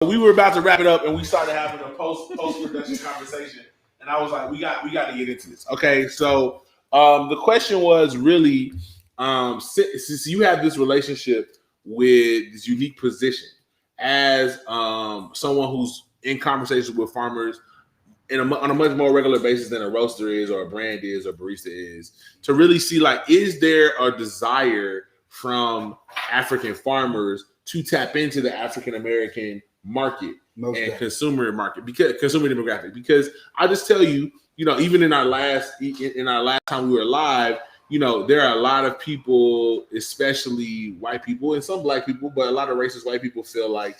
we were about to wrap it up, and we started having a post production conversation, and I was like, we got to get into this. Okay, so the question was really, since you have this relationship with this unique position as someone who's in conversation with farmers on a much more regular basis than a roaster is, or a brand is, or barista is, to really see, like, is there a desire from African farmers to tap into the African American market and consumer market, because consumer demographic? Because I just tell you, even in our last time we were live, there are a lot of people, especially white people and some black people, but a lot of racist white people feel like,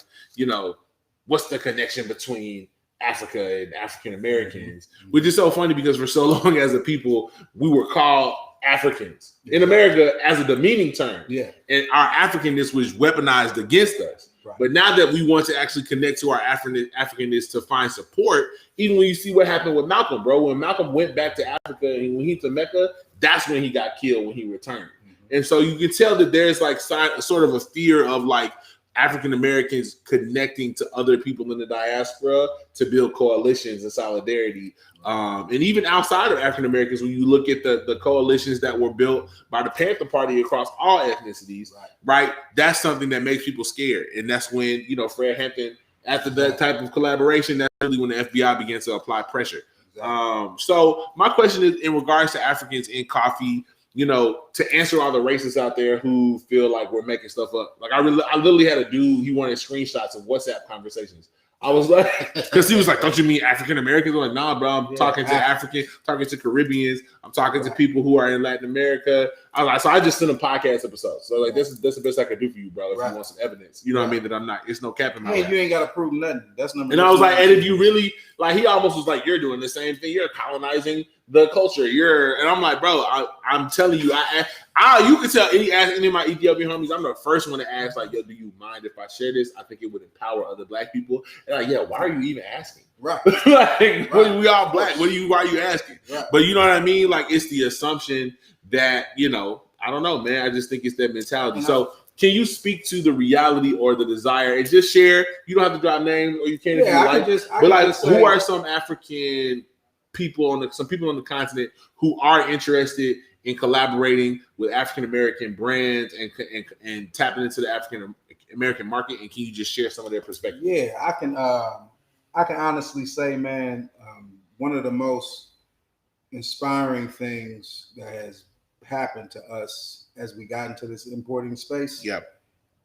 what's the connection between Africa and African Americans, which is so funny because for so long as a people, we were called Africans in America as a demeaning term. Yeah. And our Africanness was weaponized against us. Right. But now that we want to actually connect to our Africanness to find support, even when you see what happened with Malcolm, bro, when Malcolm went back to Africa and when he went to Mecca, that's when he got killed when he returned. Mm-hmm. And so you can tell that there's like sort of a fear of like African Americans connecting to other people in the diaspora to build coalitions and solidarity. And even outside of African Americans, when you look at the coalitions that were built by the Panther Party across all ethnicities, right? That's something that makes people scared. And that's when, Fred Hampton, after that type of collaboration, that's really when the FBI began to apply pressure. So my question is in regards to Africans in coffee, to answer all the racists out there who feel like we're making stuff up. Like I literally had a dude, he wanted screenshots of WhatsApp conversations. I was like, because he was like, don't you mean African Americans? I'm like, nah, bro, I'm talking to African, talking to Caribbeans. I'm talking to people who are in Latin America. I was like, so I just sent him podcast episodes. So like, that's the best I could do for you, bro. If you want some evidence, what I mean, that I'm not, it's no cap in my life. You ain't got to prove nothing. That's number. And I was like, and if you really, like, he almost was like, you're doing the same thing. You're colonizing the culture. And I'm like, bro, I'm telling you, you can tell any of my Ethiopian homies, I'm the first one to ask, like, yo, do you mind if I share this? I think it would empower other black people. And like, yeah, why are you even asking? Right. Like, we all black. Why are you asking? Right. But you know what I mean? Like, it's the assumption that, I don't know, man. I just think it's that mentality. So can you speak to the reality or the desire and just share? You don't have to drop names, or you can't if you like. Who are some African people some people on the continent who are interested in collaborating with African American brands and tapping into the African American market? And can you just share some of their perspective? Yeah, I can honestly say, man, one of the most inspiring things that has happened to us as we got into this importing space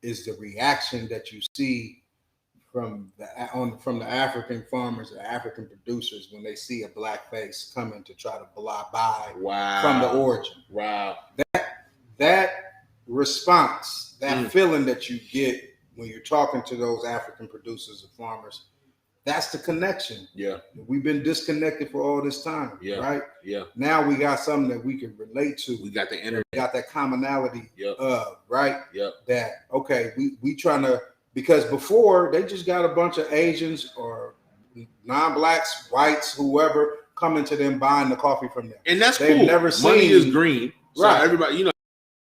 is the reaction that you see from the African farmers, the African producers, when they see a black face coming to try to buy from the origin. Wow. That response, that feeling that you get when you're talking to those African producers and farmers, that's the connection. Yeah. We've been disconnected for all this time, right? Yeah. Now we got something that we can relate to. We got the internet. We got that commonality of, right? Yeah. That, okay, we trying to, because before they just got a bunch of Asians or non-blacks, whites, whoever, coming to them buying the coffee from them. And that's cool. Never seen, money is green. So right. Everybody,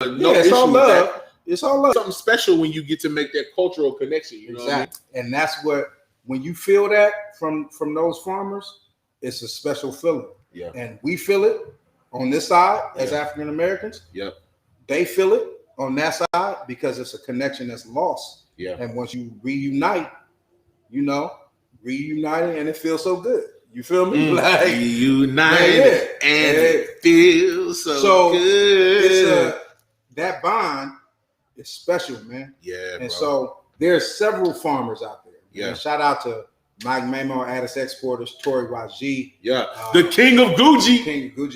it's all love. It's all love. Something special when you get to make that cultural connection. You know what I mean? And that's what, when you feel that from those farmers, it's a special feeling. Yeah. And we feel it on this side as African Americans. Yep. They feel it on that side because it's a connection that's lost. Yeah. And once you reunite, reuniting, and it feels so good. You feel me? Like reunited and it feels so good. It's that bond is special, man. Yeah. And so there's several farmers out there. Yeah. And shout out to Mike Mamo, Addis Exporters, Tori Waji. Yeah. The king of Gucci. King of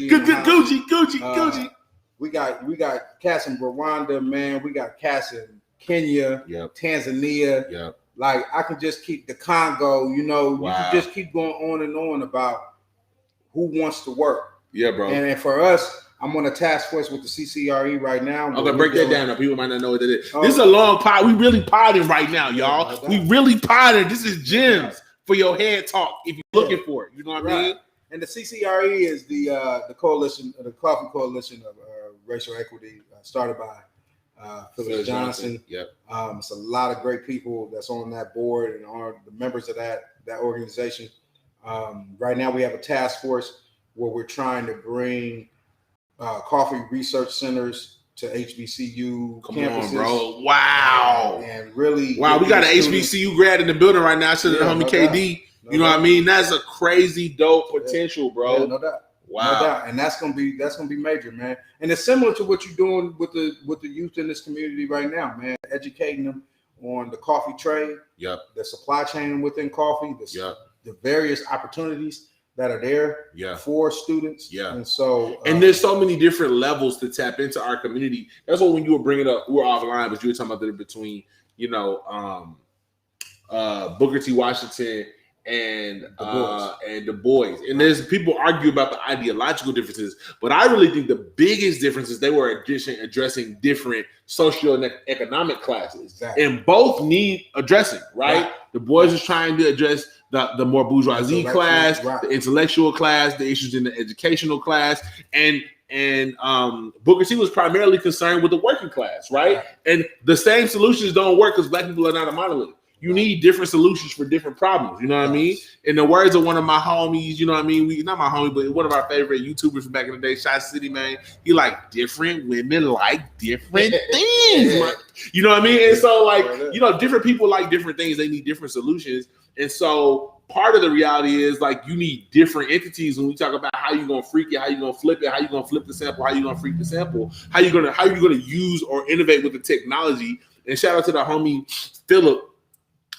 Gucci. Gucci. We got cats in Rwanda, man. We got cats in Kenya, Tanzania. Yeah. Like, I can just keep the Congo, you can just keep going on and on about who wants to work. Yeah, bro. And for us, I'm on a task force with the CCRE right now. I'm gonna break that down. Now, people might not know what that is. This is a long pod. We really podding right now, y'all. We really podding. This is gems for your head talk if you're looking for it. You know what I mean? And the CCRE is the coalition, the Coffee Coalition of Racial Equity, started by Phyllis Johnson. Yep. It's a lot of great people that's on that board and are the members of that organization. Right now, we have a task force where we're trying to bring coffee research centers to HBCU campuses. On, bro. Wow. And really, wow, we got an HBCU grad in the building right now. Shout out to the homie KD. You know what I mean? That's a crazy dope potential, bro. Yeah, no doubt. Wow. No doubt. And that's gonna be major, man. And it's similar to what you're doing with the youth in this community right now, man. Educating them on the coffee trade, the supply chain within coffee, the various opportunities that are there for students. And so and there's so many different levels to tap into our community. That's what when you were bringing up, we were offline, but you were talking about the between, Booker T. Washington and Du Bois. And there's people argue about the ideological differences, but I really think the biggest difference is they were addressing different socioeconomic classes, and both need addressing, right? Du Bois is trying to address the more bourgeoisie class, the intellectual class, the issues in the educational class, and Booker T was primarily concerned with the working class, right? And the same solutions don't work because Black people are not a monolith. You need different solutions for different problems. You know what I mean? In the words of one of my homies, you know what I mean? Not my homie, but one of our favorite YouTubers from back in the day, Shot City, man. He like different women like different things. You know what I mean? And so different people like different things. They need different solutions. And so part of the reality is you need different entities when we talk about how you're gonna freak it, how you're gonna flip it, how you're gonna flip the sample, how you're gonna freak the sample, how you're gonna use or innovate with the technology. And shout out to the homie Philip,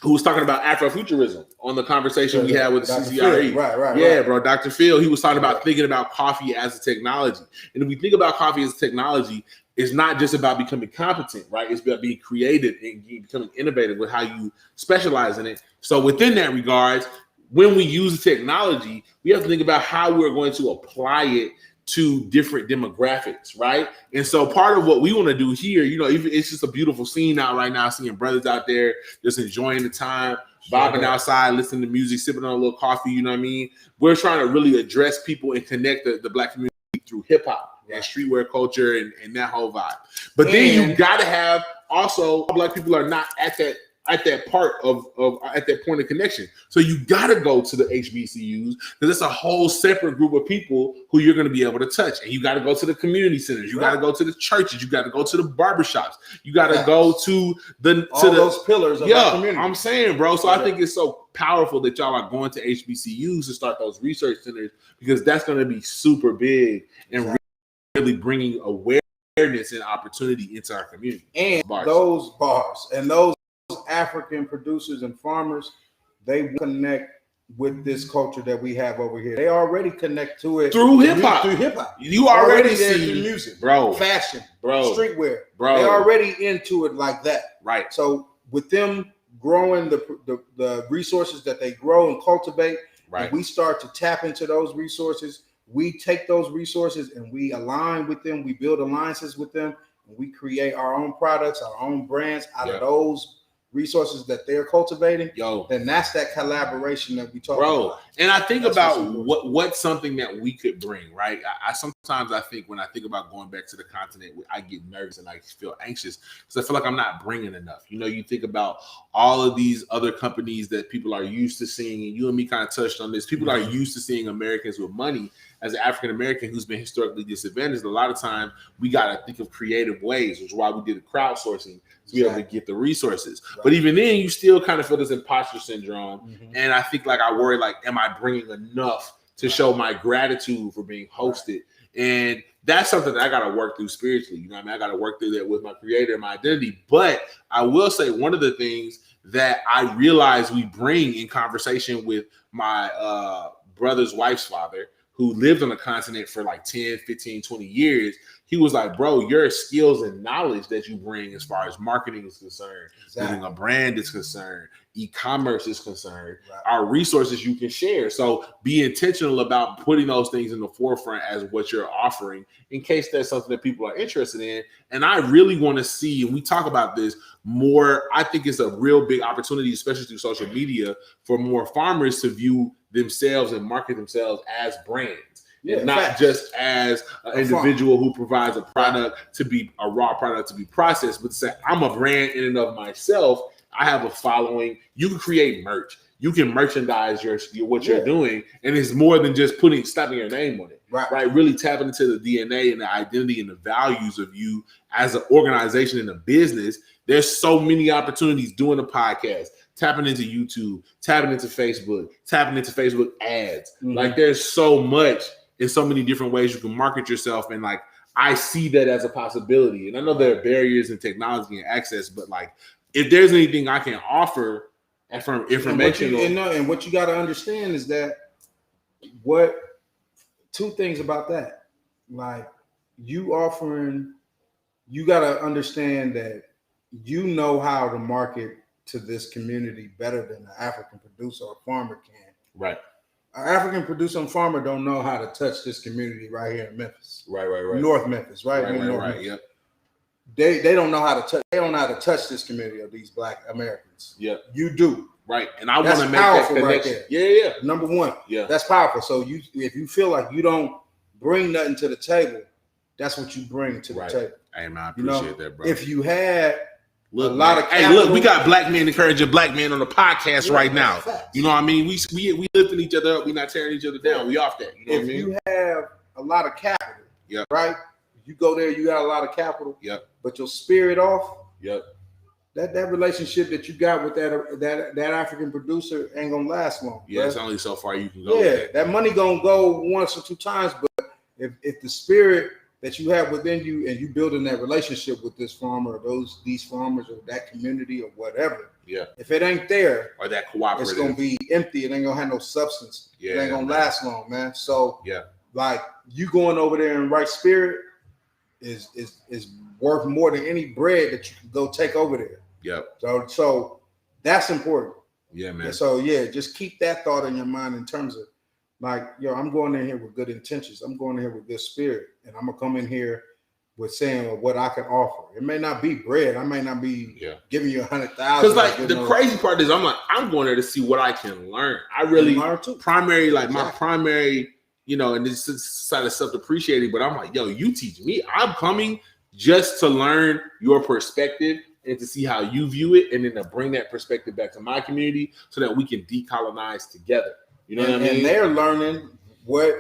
who was talking about Afrofuturism on the conversation we had with the CCRE. Right. Bro. Dr. Phil, he was talking about thinking about coffee as a technology. And if we think about coffee as a technology, it's not just about becoming competent, right? It's about being creative and becoming innovative with how you specialize in it. So within that regards, when we use the technology, we have to think about how we're going to apply it to different demographics, right? And so part of what we want to do here, it's just a beautiful scene out right now, seeing brothers out there just enjoying the time, bobbing outside, listening to music, sipping on a little coffee, you know what I mean? We're trying to really address people and connect the Black community through hip hop and streetwear culture and that whole vibe. But then you got to have also Black people are not at that part at that point of connection. So you got to go to the HBCUs because it's a whole separate group of people who you're going to be able to touch. And you got to go to the community centers. You got to go to the churches. You got to go to the barbershops. You got to go to those pillars of our community. I'm saying, bro. So I think it's so powerful that y'all are going to HBCUs to start those research centers because that's going to be super big and really bringing awareness and opportunity into our community. And those bars and those African producers and farmers, they connect with this culture that we have over here. They already connect to it through hip hop. You already see through music, bro, fashion, bro, streetwear, bro. They're already into it like that, right? So with them growing the resources that they grow and cultivate, and we start to tap into those resources. We take those resources and we align with them. We build alliances with them, and we create our own products, our own brands out of those resources that they're cultivating. Then that's that collaboration that we talk about. And I think about what's something that we could bring, right? I sometimes think when I think about going back to the continent, I get nervous and I feel anxious because I feel like I'm not bringing enough. You think about all of these other companies that people are used to seeing, and you and me kind of touched on this. People are used to seeing Americans with money. As an African American who's been historically disadvantaged, a lot of times we got to think of creative ways, which is why we did the crowdsourcing to be able to get the resources. But even then, you still kind of feel this imposter syndrome. And I think I worry, am I bringing enough to show my gratitude for being hosted? And that's something that I got to work through spiritually. You know what I mean? I got to work through that with my creator and my identity. But I will say one of the things that I realize we bring in conversation with my brother's wife's father, who lived on the continent for 10, 15, 20 years, he was like, bro, your skills and knowledge that you bring as far as marketing is concerned, building a brand is concerned, e-commerce is concerned, our resources you can share. So be intentional about putting those things in the forefront as what you're offering in case that's something that people are interested in. And I really want to see, and we talk about this more, I think it's a real big opportunity, especially through social media, for more farmers to view themselves and market themselves as brands. and not just as an individual who provides a product to be a raw product to be processed, but to say I'm a brand in and of myself. I have a following. You can create merch. You can merchandise what you're doing, and it's more than just slapping your name on it. Right? Really tapping into the DNA and the identity and the values of you as an organization and a business. There's so many opportunities doing a podcast, tapping into YouTube, tapping into Facebook ads. Mm-hmm. Like there's so much in so many different ways you can market yourself. And like, I see that as a possibility. And I know there are barriers in technology and access, but like, if there's anything I can offer from information. And what you got to understand is that two things about that. Like you got to understand that you know how to market to this community better than an African producer or farmer can. Right. An African producer and farmer don't know how to touch this community right here in Memphis. Right. North Memphis, right. Yep. They don't know how to touch. They don't know how to touch this community of these Black Americans. Yeah, you do. Right, and I want to make that connection. Right there. Yeah. Number one. Yeah, that's powerful. So if you feel like you don't bring nothing to the table, that's what you bring to the table. Hey man, I appreciate that, bro. If you had a lot of capital, we got Black men encouraging Black men on the podcast right now. You know what I mean? We lifting each other up. We not tearing each other down. We off that. You know what I mean? You have a lot of capital. Yep. Right. You go there, you got a lot of capital. Yep. But your spirit off. Yep. That relationship that you got with that African producer ain't gonna last long. Yeah, right? It's only so far you can go. Yeah, that money gonna go once or two times, but if the spirit that you have within you and you building that relationship with this farmer or these farmers or that community or whatever, if it ain't there or that cooperative, it's gonna be empty. It ain't gonna have no substance. It ain't gonna last long, man. So like you going over there in right spirit is worth more than any bread that you can go take over there. Yep. So that's important. Yeah, man. So just keep that thought in your mind in terms of like, I'm going in here with good intentions. I'm going in here with good spirit, and I'm gonna come in here with saying what I can offer. It may not be bread. I may not be giving you 100,000. Because like the crazy part is, I'm going there to see what I can learn. I really my primary. And this side of self-depreciating, but I'm like, you teach me. I'm coming just to learn your perspective and to see how you view it, and then to bring that perspective back to my community so that we can decolonize together. You know what I mean? And they're learning what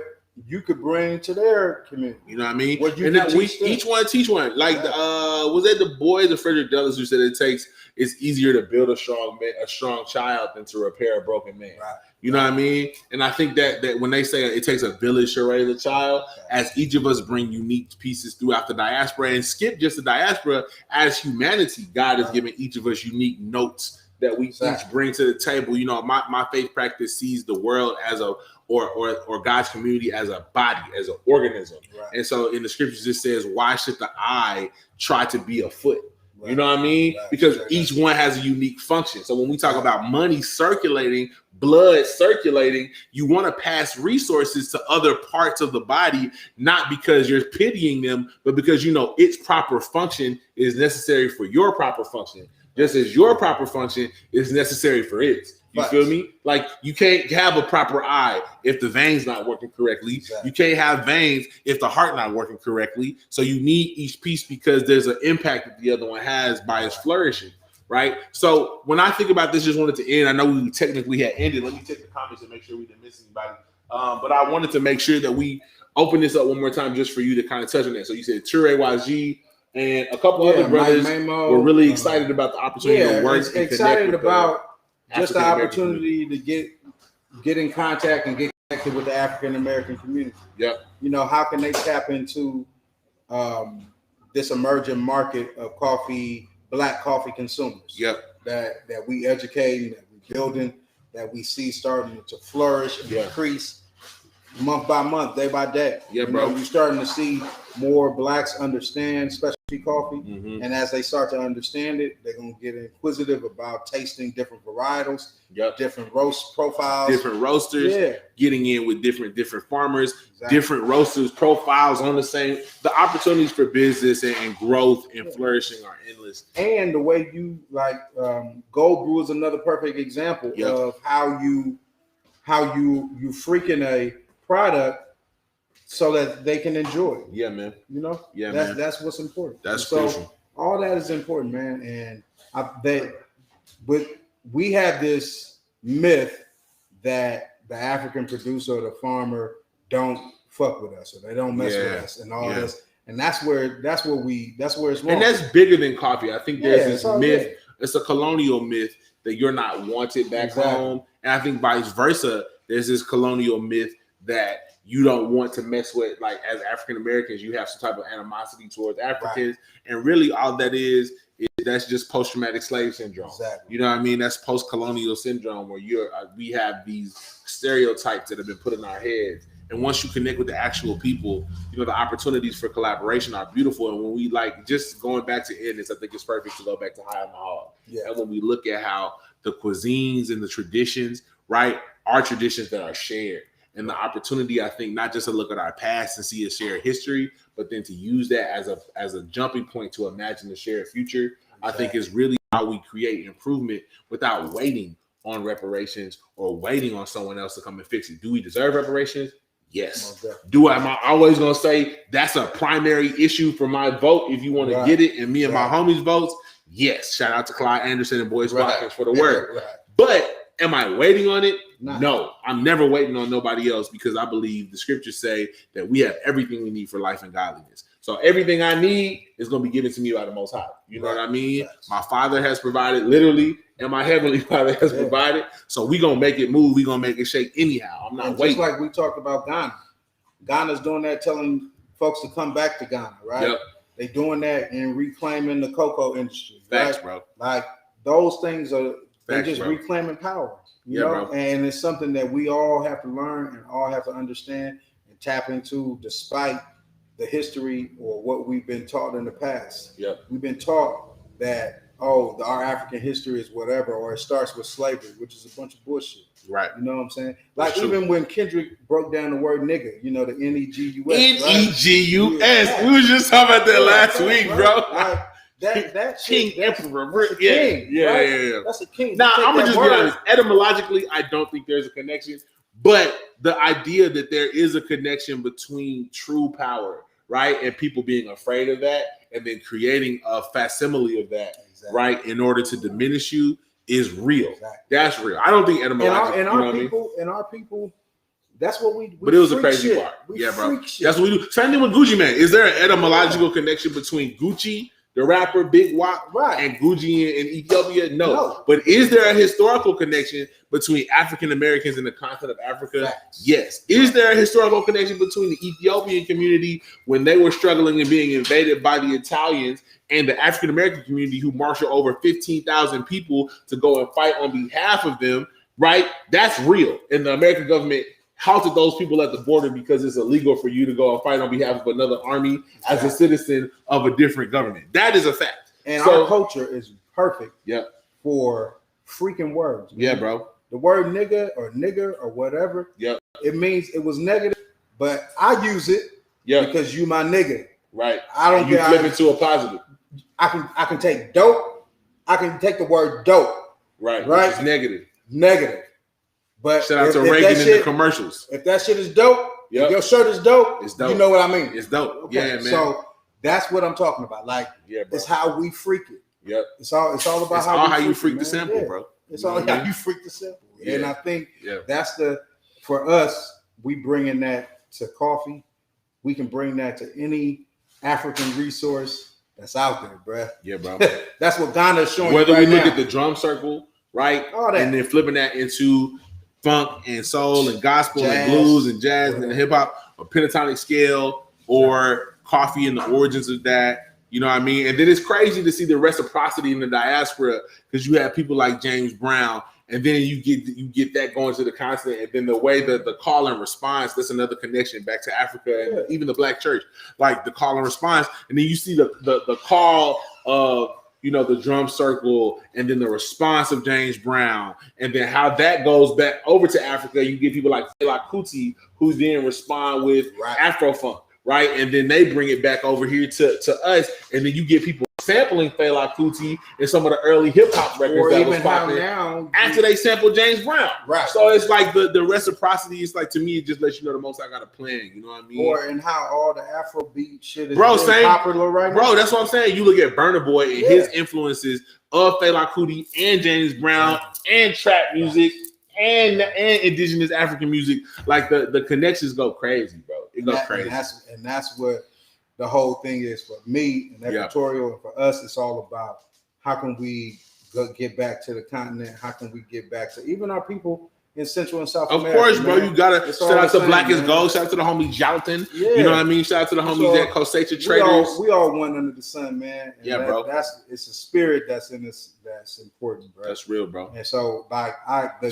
you could bring to their community. You know what I mean? What you and that each one teach one. Like was that the boys of Frederick Douglass who said it's easier to build a strong child than to repair a broken man. Right. You know what I mean? And I think that when they say it takes a village to raise a child, as each of us bring unique pieces throughout the diaspora, and skip just the diaspora, as humanity, God has given each of us unique notes that we each bring to the table. My faith practice sees the world as or God's community as a body, as an organism. Right. And so in the scriptures, it says, why should the eye try to be a foot? Right. You know what I mean? Right. Because each one has a unique function. So when we talk about money circulating, blood circulating, you want to pass resources to other parts of the body, not because you're pitying them, but because its proper function is necessary for your proper function, just as your proper function is necessary for its. You feel me? Like you can't have a proper eye if the veins not working correctly. Exactly. You can't have veins if the heart not working correctly. So you need each piece because there's an impact that the other one has by its flourishing, right? So when I think about this, just wanted to end. I know we technically had ended. Let me take the comments and make sure we didn't miss anybody. But I wanted to make sure that we open this up one more time just for you to kind of touch on that. So you said Ture YG and a couple other brothers were really excited about the opportunity to work and excited about just the opportunity to get in contact and get connected with the African American community. Yep. How can they tap into this emerging market of Black coffee consumers? Yep. That we educating, that we building, that we see starting to flourish and increase month by month, day by day. Yeah, bro. You're starting to see more Blacks understand specialty coffee, and as they start to understand it, they're gonna get inquisitive about tasting different varietals, different roast profiles, different roasters, getting in with different farmers, different roasters profiles on the same. The opportunities for business and growth and flourishing are endless. And the way you Gold Brew is another perfect example of how you freaking a product so that they can enjoy it. Yeah, man. You know, Yeah, that's man. that's what's important. That's so crucial. all that is important, man. And but we have this myth that the African producer or the farmer don't fuck with us or they don't mess with us and all this. And that's where it's wrong. And that's bigger than coffee. I think there's this myth. Good. It's a colonial myth that you're not wanted back home. And I think vice versa, there's this colonial myth that you don't want to mess with, like as African Americans, you have some type of animosity towards Africans. Right. And really all that is that's just post-traumatic slave syndrome. Exactly. You know what I mean? That's post-colonial syndrome where we have these stereotypes that have been put in our heads. And once you connect with the actual people, you know, the opportunities for collaboration are beautiful. And when we just going back to Ennis, I think it's perfect to go back to High Mahal. Yeah. And when we look at how the cuisines and the traditions, right, are traditions that are shared. And the opportunity, I think, not just to look at our past and see a shared history, but then to use that as a jumping point to imagine the shared future, I think is really how we create improvement without waiting on reparations or waiting on someone else to come and fix it. Do we deserve reparations? Yes. Am I always going to say that's a primary issue for my vote if you want to get it and me and my homies votes? Yes. Shout out to Clyde Anderson and Boyce Watkins for the word. But am I waiting on it? No, I'm never waiting on nobody else because I believe the scriptures say that we have everything we need for life and godliness. So everything I need is going to be given to me by the Most High. You know what I mean? My Father has provided literally, and my Heavenly Father has provided. So we're going to make it move. We're going to make it shake anyhow. I'm not waiting. Just like we talked about Ghana. Ghana's doing that, telling folks to come back to Ghana, right? Yep. They doing that and reclaiming the cocoa industry. Facts, right? bro. Like those things are just bro. Reclaiming power. You know? Bro. And it's something that we all have to learn and all have to understand and tap into despite the history or what we've been taught in the past. Yep. We've been taught that, our African history is whatever, or it starts with slavery, which is a bunch of bullshit. Right. You know what I'm saysaying? Like even when Kendrick broke down the word nigga, you know, the N-E-G-U-S. N-E-G-U-S. Right? We was just talking about that last week, bro. Like, that King shit, Emperor. King, yeah. That's a king. Now, I'm going to just be honest. Etymologically, I don't think there's a connection. But the idea that there is a connection between true power, right, and people being afraid of that and then creating a facsimile of that, right, in order to diminish you is real. Exactly. That's real. I don't think etymologically. And our people, that's what we but it was a crazy part. Yeah, bro. That's what we do. Same thing with Gucci Mane. Is there an etymological connection between Gucci, the rapper Big Wop, and Gucci in Ethiopia? No. But is there a historical connection between African Americans and the continent of Africa? Facts. Yes. Is there a historical connection between the Ethiopian community when they were struggling and being invaded by the Italians and the African American community who marshaled over 15,000 people to go and fight on behalf of them? Right? That's real. And the American government halted those people at the border because it's illegal for you to go and fight on behalf of another army as a citizen of a different government. That is a fact. And our culture is perfect for freaking words. Man. Yeah, bro. The word nigga or whatever, it means it was negative, but I use it because you my nigga. Right. I don't care. You flip it to a positive. I can take dope. I can take the word dope. Right. Right. Which is negative. Negative. But shout out to Reagan in the commercials. If that shit is dope, if your shirt is dope, it's dope. You know what I mean? It's dope. Okay. Yeah, man. So that's what I'm talking about. Like, it's how we freak it. Yep. It's all about how you freak the sample, bro. It's all how you freak the sample. Yeah. And I think that's for us, we bringing that to coffee. We can bring that to any African resource that's out there, bro. Yeah, bro. That's what Ghana is showing. Whether we look now. at the drum circle, right? All that. And then flipping that into funk and soul and gospel and blues and jazz and hip hop, or pentatonic scale, or coffee and the origins of that. You know what I mean? And then it's crazy to see the reciprocity in the diaspora because you have people like James Brown, and then you get that going to the continent, and then the way that the call and response, that's another connection back to Africa and even the Black church, like the call and response, and then you see the call of the drum circle, and then the response of James Brown, and then how that goes back over to Africa. You get people like Fela Kuti who then respond with Afro funk, right? And then they bring it back over here to us, and then you get people sampling Fela Kuti in some of the early hip hop records or that even was how popping now after they sampled James Brown. Right. So it's like the reciprocity is like, to me, it just lets you know the most I got a plan. You know what I mean? or and how all the Afrobeat shit is Bro, really popular right now. Bro, that's what I'm saying. You look at Burna Boy and his influences of Fela Kuti and James Brown and trap music and indigenous African music. Like the connections go crazy, bro. It goes crazy. And that's what the whole thing is for me and Equatorial, and for us. It's all about how can we get back to the continent? How can we get back to even our people in Central and South America? Of course, bro. You gotta shout out to Black is man. Gold. Shout out to the homie Jonathan. You know what I mean? Shout out to the homies at Cxffeeblack Traders. We all one under the sun, man. And bro. It's a spirit that's in us that's important, bro. That's real, bro. And so, like,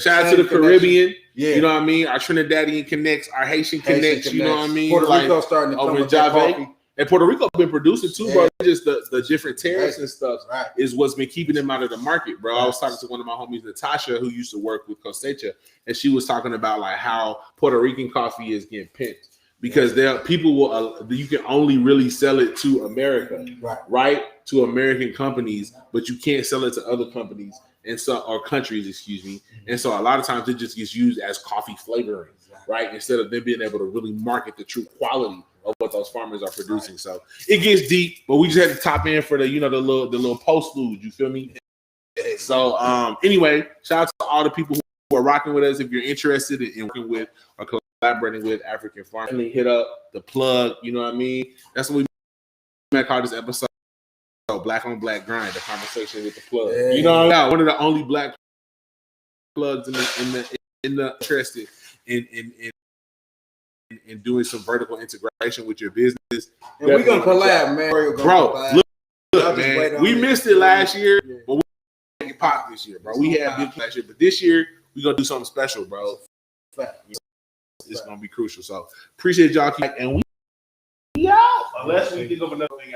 shout out to the Caribbean. Yeah. You know what I mean? Our Trinidadian connects, our Haitian connects. You know what I mean? Puerto Rico starting to come with that coffee. And Puerto Rico been producing too, bro. Just the different tariffs and stuff is what's been keeping them out of the market, bro. I was talking to one of my homies, Natasha, who used to work with Cosecha, and she was talking about like how Puerto Rican coffee is getting pimped because people will you can only really sell it to America, right? To American companies, but you can't sell it to other companies and so or countries, excuse me. And so a lot of times it just gets used as coffee flavoring, right? Instead of them being able to really market the true quality of what those farmers are producing. So it gets deep, but we just had to top in for the little postlude, you feel me? So anyway, shout out to all the people who are rocking with us. If you're interested in working with or collaborating with African farmers, hit up the plug, you know what I mean? That's what we might call this episode Black on Black Grind, the conversation with the plug. You know, one of the only black plugs in the interested in doing some vertical integration with your business. And we're gonna collab, man. Bro, look man, we missed it last year, but we make it pop this year, bro. We had big last year, but this year we're gonna do something special, bro. It's gonna be crucial. So appreciate y'all, and we out. Unless we think of another thing.